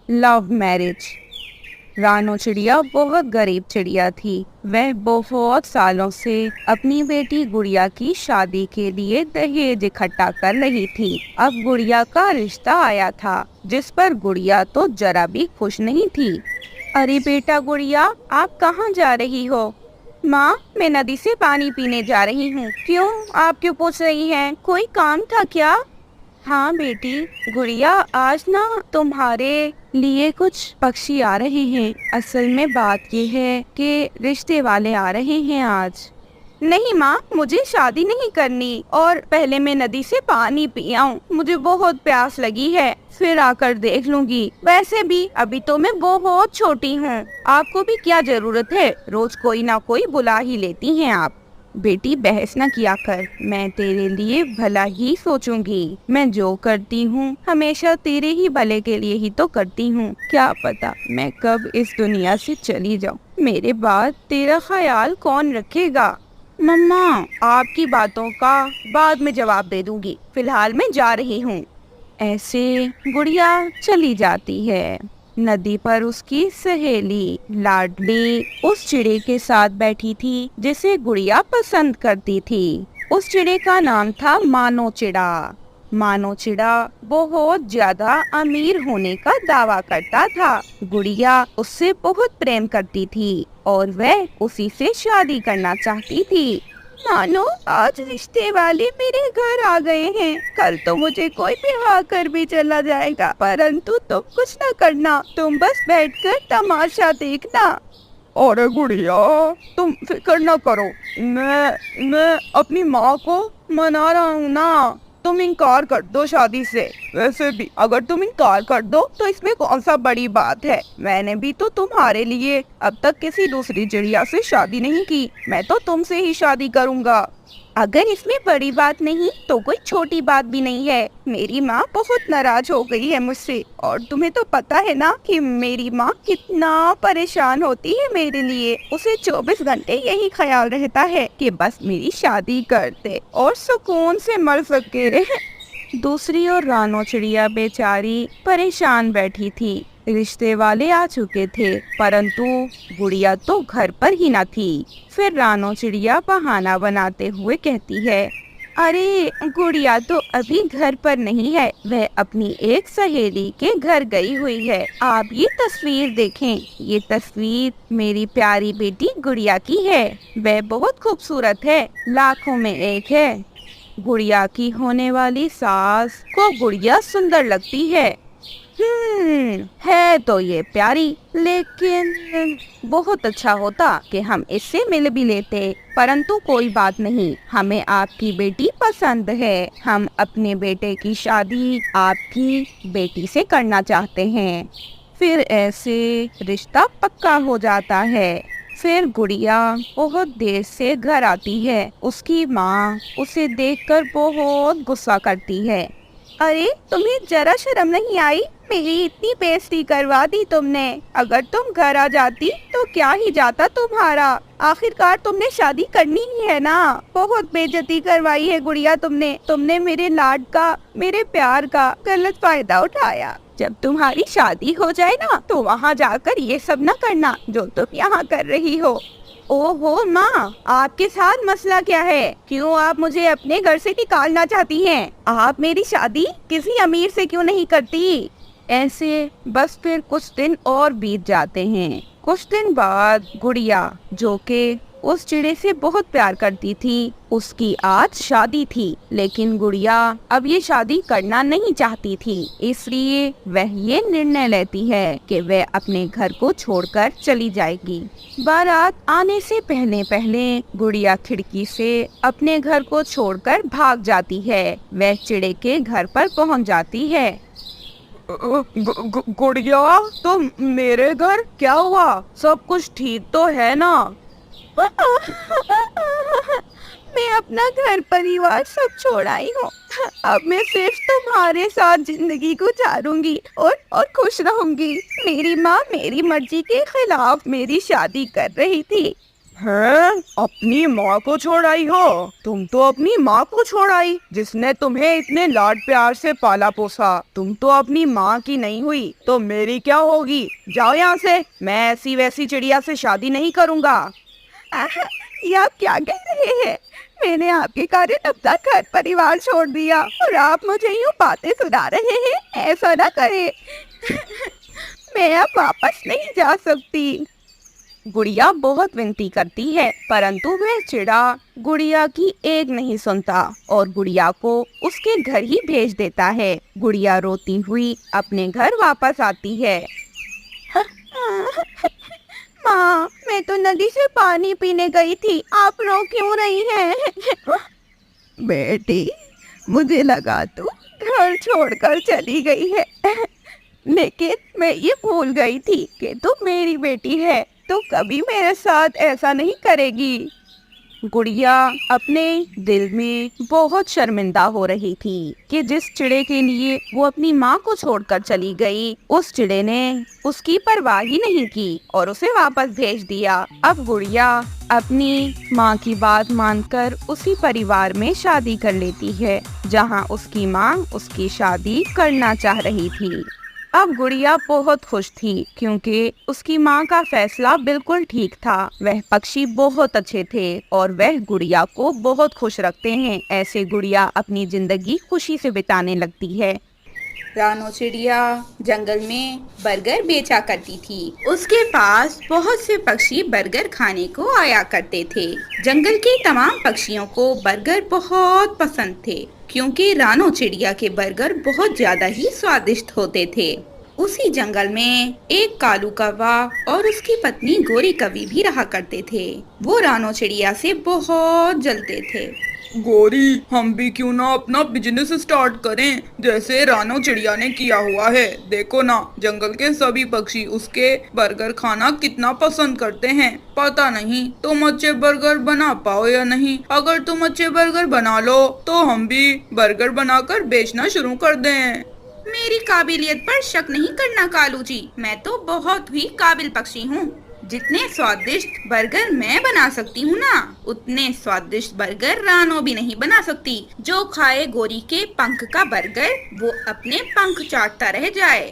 Love marriage. रानो चिड़िया बहुत गरीब चिड़िया थी। वह बहुत सालों से अपनी बेटी गुड़िया की शादी के लिए दहेज इकट्ठा कर रही थी। अब गुड़िया का रिश्ता आया था, जिस पर गुड़िया तो जरा भी खुश नहीं थी। अरे बेटा गुड़िया, आप कहाँ जा रही हो? माँ, मैं नदी से पानी पीने जा रही हूँ। क्यों? आप क्यों पूछ रही हैं? कोई काम था क्या? हाँ बेटी गुड़िया, आज ना तुम्हारे लिए कुछ पक्षी आ रहे हैं। असल में बात ये है कि रिश्ते वाले आ रहे हैं आज। नहीं माँ, मुझे शादी नहीं करनी, और पहले मैं नदी से पानी पी आऊं। मुझे बहुत प्यास लगी है, फिर आकर देख लूंगी। वैसे भी अभी तो मैं बहुत छोटी हूँ। आपको भी क्या जरूरत है, रोज कोई ना कोई बुला ही लेती हैं आप। बेटी बहस न किया कर, मैं तेरे लिए भला ही सोचूंगी। मैं जो करती हूँ हमेशा तेरे ही भले के लिए ही तो करती हूँ। क्या पता मैं कब इस दुनिया से चली जाऊँ, मेरे बाद तेरा ख्याल कौन रखेगा? मम्मा, आपकी बातों का बाद में जवाब दे दूंगी, फिलहाल मैं जा रही हूँ। ऐसे गुड़िया चली जाती है। नदी पर उसकी सहेली लाडली उस चिड़े के साथ बैठी थी जिसे गुड़िया पसंद करती थी। उस चिड़े का नाम था मानो चिड़ा। मानो चिड़ा बहुत ज्यादा अमीर होने का दावा करता था। गुड़िया उससे बहुत प्रेम करती थी और वह उसी से शादी करना चाहती थी। मानो, आज रिश्ते वाले मेरे घर आ गए हैं। कल तो मुझे कोई ब्याह कर भी चला जाएगा, परंतु तुम कुछ न करना, तुम बस बैठकर तमाशा देखना। अरे गुड़िया, तुम फिक्र न करो, मैं अपनी माँ को मना रहा हूँ ना। तुम इनकार कर दो शादी से। वैसे भी अगर तुम इनकार कर दो तो इसमें कौन सा बड़ी बात है। मैंने भी तो तुम्हारे लिए अब तक किसी दूसरी चिड़िया से शादी नहीं की। मैं तो तुमसे ही शादी करूँगा। अगर इसमें बड़ी बात नहीं तो कोई छोटी बात भी नहीं है। मेरी माँ बहुत नाराज हो गई है मुझसे, और तुम्हें तो पता है ना कि मेरी माँ कितना परेशान होती है मेरे लिए। उसे 24 घंटे यही ख्याल रहता है कि बस मेरी शादी कर दे और सुकून से मर सके। दूसरी ओर रानो चिड़िया बेचारी परेशान बैठी थी। रिश्ते वाले आ चुके थे, परंतु गुड़िया तो घर पर ही न थी। फिर रानो चिड़िया बहाना बनाते हुए कहती है, अरे गुड़िया तो अभी घर पर नहीं है, वह अपनी एक सहेली के घर गई हुई है। आप ये तस्वीर देखें, ये तस्वीर मेरी प्यारी बेटी गुड़िया की है। वह बहुत खूबसूरत है, लाखों में एक है। गुड़िया की होने वाली सास को गुड़िया सुंदर लगती है। है तो ये प्यारी, लेकिन बहुत अच्छा होता कि हम इससे मिल भी लेते, परंतु कोई बात नहीं, हमें आपकी बेटी पसंद है। हम अपने बेटे की शादी आपकी बेटी से करना चाहते हैं। फिर ऐसे रिश्ता पक्का हो जाता है। फिर गुड़िया बहुत देर से घर आती है। उसकी माँ उसे देखकर बहुत गुस्सा करती है। अरे तुम्हें जरा शर्म नहीं आई? मेरी इतनी बेइज्जती करवा दी तुमने। अगर तुम घर आ जाती तो क्या ही जाता तुम्हारा। आखिरकार तुमने शादी करनी ही है ना। बहुत बेइज्जती करवाई है गुड़िया तुमने मेरे लाड का, मेरे प्यार का गलत फायदा उठाया। जब तुम्हारी शादी हो जाए ना तो वहाँ जाकर ये सब न करना जो तुम यहाँ कर रही हो। ओहो माँ, आपके साथ मसला क्या है? क्यों आप मुझे अपने घर से निकालना चाहती हैं? आप मेरी शादी किसी अमीर से क्यों नहीं करती? ऐसे बस फिर कुछ दिन और बीत जाते हैं। कुछ दिन बाद गुड़िया, जो कि उस चिड़े से बहुत प्यार करती थी, उसकी आज शादी थी। लेकिन गुड़िया अब ये शादी करना नहीं चाहती थी, इसलिए वह ये निर्णय लेती है कि वह अपने घर को छोड़कर चली जाएगी। बारात आने से पहले पहले गुड़िया खिड़की से अपने घर को छोड़कर भाग जाती है। वह चिड़े के घर पर पहुंच जाती है। गुड़िया, तुम मेरे घर क्या हुआ? सब कुछ ठीक तो है ना? मैं अपना घर परिवार सब छोड़ आई हूँ। अब मैं सिर्फ तुम्हारे साथ जिंदगी गुजारूंगी और खुश रहूंगी। मेरी माँ मेरी मर्जी के खिलाफ मेरी शादी कर रही थी। है? अपनी माँ को छोड़ आई हो? तुम तो अपनी माँ को छोड़ आई, जिसने तुम्हें इतने लाड प्यार से पाला पोसा। तुम तो अपनी माँ की नहीं हुई तो मेरी क्या होगी? जाओ यहाँ से, मैं ऐसी वैसी चिड़िया से शादी नहीं करूँगा। ये आप क्या कह रहे हैं? मैंने आपके कारण अपना घर परिवार छोड़ दिया और आप मुझे यूँ बातें सुना रहे हैं? ऐसा ना करें। मैं अब वापस नहीं जा सकती। गुड़िया बहुत विनती करती है, परंतु वह चिड़ा गुड़िया की एक नहीं सुनता और गुड़िया को उसके घर ही भेज देता है। गुड़िया रोती हुई अपने घर वापस आती है। माँ, मैं तो नदी से पानी पीने गई थी, आप रो क्यों रही हैं? बेटी, मुझे लगा तू घर छोड़कर चली गई है, लेकिन मैं ये भूल गई थी कि तू मेरी बेटी है, तो कभी मेरे साथ ऐसा नहीं करेगी। गुड़िया अपने दिल में बहुत शर्मिंदा हो रही थी कि जिस चिड़े के लिए वो अपनी माँ को छोड़कर चली गई, उस चिड़े ने उसकी परवाह ही नहीं की और उसे वापस भेज दिया। अब गुड़िया अपनी माँ की बात मानकर उसी परिवार में शादी कर लेती है जहाँ उसकी माँ उसकी शादी करना चाह रही थी। अब गुड़िया बहुत खुश थी क्योंकि उसकी माँ का फैसला बिल्कुल ठीक था। वह पक्षी बहुत अच्छे थे और वह गुड़िया को बहुत खुश रखते हैं। ऐसे गुड़िया अपनी जिंदगी खुशी से बिताने लगती है। रानो चिड़िया जंगल में बर्गर बेचा करती थी। उसके पास बहुत से पक्षी बर्गर खाने को आया करते थे। जंगल के तमाम पक्षियों को बर्गर बहुत पसंद थे क्योंकि रानो चिड़िया के बर्गर बहुत ज्यादा ही स्वादिष्ट होते थे। उसी जंगल में एक कालू कौवा और उसकी पत्नी गोरी कौवी भी रहा करते थे। वो रानो चिड़िया से बहुत जलते थे। गोरी, हम भी क्यों ना अपना बिजनेस स्टार्ट करें जैसे रानो चिड़िया ने किया हुआ है। देखो ना, जंगल के सभी पक्षी उसके बर्गर खाना कितना पसंद करते हैं। पता नहीं तुम अच्छे बर्गर बना पाओ या नहीं। अगर तुम अच्छे बर्गर बना लो तो हम भी बर्गर बनाकर बेचना शुरू कर दें। मेरी काबिलियत पर शक नहीं करना कालू जी, मैं तो बहुत ही काबिल पक्षी हूँ। जितने स्वादिष्ट बर्गर मैं बना सकती हूँ ना, उतने स्वादिष्ट बर्गर रानो भी नहीं बना सकती। जो खाए गोरी के पंख का बर्गर, वो अपने पंख चाटता रह जाए।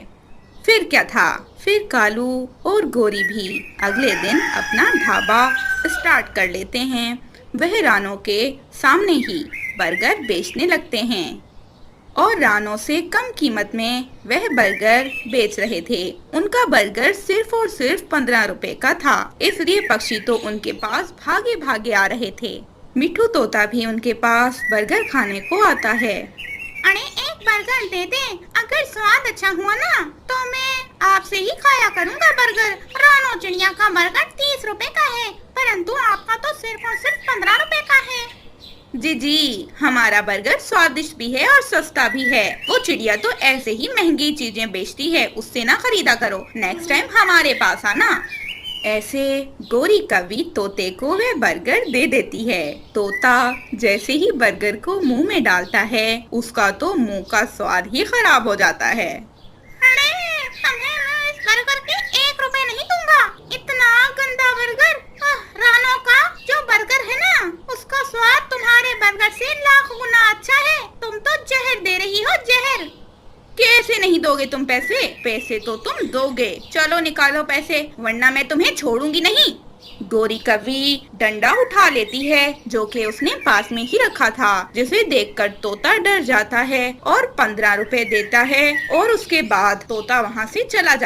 फिर क्या था, फिर कालू और गोरी भी अगले दिन अपना ढाबा स्टार्ट कर लेते हैं। वह रानो के सामने ही बर्गर बेचने लगते हैं और रानो से कम कीमत में वह बर्गर बेच रहे थे। उनका बर्गर सिर्फ और सिर्फ 15 रुपए का था, इसलिए पक्षी तो उनके पास भागे भागे आ रहे थे। मिठू तोता भी उनके पास बर्गर खाने को आता है। अरे एक बर्गर दे दे, अगर स्वाद अच्छा हुआ ना तो मैं आपसे ही खाया करूँगा बर्गर। रानो चिड़िया का बर्गर 30 रुपए का है, परंतु आपका तो सिर्फ और सिर्फ 15 रुपए का है। जी, हमारा बर्गर स्वादिष्ट भी है और सस्ता भी है। वो चिड़िया तो ऐसे ही महंगी चीजें बेचती है, उससे ना खरीदा करो। नेक्स्ट टाइम हमारे पास आना। ऐसे गोरी कौवी तोते को वह बर्गर दे देती है। तोता जैसे ही बर्गर को मुंह में डालता है, उसका तो मुंह का स्वाद ही खराब हो जाता है। अरे, तुम्हें मैं इस बर्गर के 1 रुपए नहीं दूंगा। इतना गंदा बर्गर। रानो का जो बर्गर है ना, उसका स्वाद तुम्हारे बर्गर से लाख गुना अच्छा है। तुम तो जहर दे रही हो, जहर। कैसे नहीं दोगे तुम पैसे? पैसे तो तुम दोगे। चलो निकालो पैसे, वरना मैं तुम्हें छोड़ूंगी नहीं। गोरी कौवी डंडा उठा लेती है जो कि उसने पास में ही रखा था, जिसे देखकर तोता डर जाता है और 15 रुपए देता है और उसके बाद तोता वहाँ से चला जाता है।